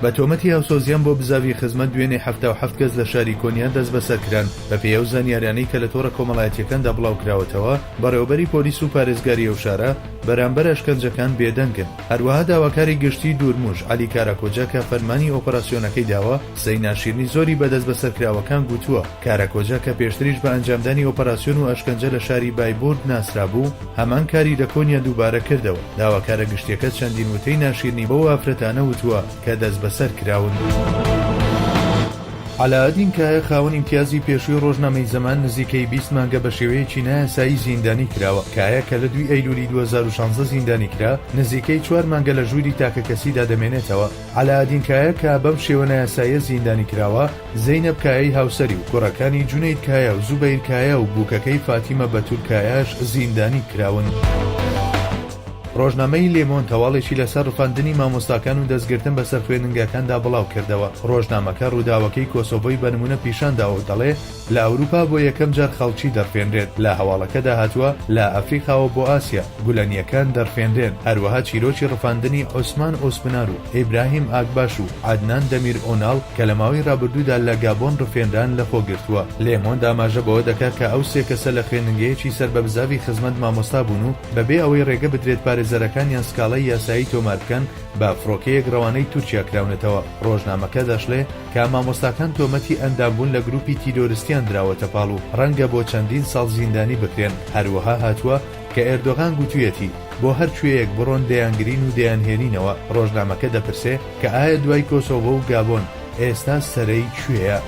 بە تۆمەتی هاوسۆزیان بۆ بزاوی خزمەت دوێنێ 77 کەس لە شاری کۆنیا دەست بەسەرکران بە پێی ئەو زانیاریانەی کە لە تۆڕە کۆمەڵایەتیەکاندا بڵاوکراوەتەوە بەڕێوەبەری پۆلیس و پارێزگاری ئەو شارە بەرامبەر ئەشکەنجەکان بێدەنگن. هەروەها داواکاری گشتی دوورموژ عەلی کاراکۆجا کە فەرمانی ئۆپەراسیۆنەکەی داوە سەی ناشیرنی زۆری بەدەست بەسەرکراوەکان گوتووە. کاراکۆجا کە پێشتریش بە ئەنجامدانی ئۆپەراسیۆن و ئەشکەنجە لە شاری بایبورد ناسرا بوو هەمان کاری لە کۆنیا دووبارە کردەوە. داواکارە گشتیەکە چەندین وتەی ناشیرنی بەو ئافرەتانە وتووە کە دەست بەسەر کراون. عەلاءەدین کایە خاوەن ئیمتیازی پێشووی ڕۆژنامەی زەمان نزیکەی 20 مانگە بە شێوەیەکی نایاسایی زیندانی کراوە. کایە کە لە 2 ئەیلولی 2016 زیندانی کرا نزیکەی 4 مانگە لە ژووری تاکەکەسیدا دەمێنێتەوە. عەلاءەدین کایە کە بەم شێوە نایاساییە زیندانی کراوە زەینەب کایەی هاوسەری و کوڕەکانی جونەید کایە و زوبەیر کایە و بووکەکەی فاتیمە بەتول کایەش زیندانی کراون. ڕۆژنامەی لێمۆن تەواڵێکی لەسەر ڕفاندنی مامۆستاکان و دەستگرتن بەسەر خوێندنگەکاندا بڵاو کردەوە. ڕۆژنامەکە ڕووداوەکەی کۆسۆڤۆی بە نمونە پیشانداوە و دەڵێ لە ئەوروپا بۆ یەکەم جار خەڵکی دەرفێنرێت. لە هەواڵەکەدا هاتووە لە ئەفریقاوە بۆ ئاسیا گولەنیەکان دەرفێنرێن. هەروەها چیرۆکی ڕفاندنی عوسمان ئۆسمنار و ئیبراهیم ئاگباش و عەدنان دەمیر ئۆناڵ کە لە ماوەی ڕابردوودا لە گابۆن ڕفێنران لەخۆگرتووە. لێمۆن داماژە بەوە دەکات کە ئەو سێ کەسە لە خوێندنگەیەکی سەر بە بزاوی خزمەت مامۆستا بوون و بەبێ ئەوەی ڕێگە بدرێت پارێزەرەکان یان سکاڵای یاسایی تۆمار بکەن بە فڕۆکەیەک ڕەوانەی تورکیا کراونەتەوە. ڕۆژنامەکە دەشڵێ کە مامۆستاکان تۆمەتی ئەندامبوون لە گروپی تیرۆریستیان دراوەتە پاڵ و ڕەنگە بۆ چەندین ساڵ زیندانی بکرێن. هەروەها هاتووە کە ئێردۆغان گوتوویەتی بۆ هەر کوێیەک بڕۆن دەیانگرین و دەیانهێنینەوە. ڕۆژنامەکە دەپرسێ کە ئایا دوای کۆسۆڤۆ و گابۆن ئێستا سەرەی کوێیە؟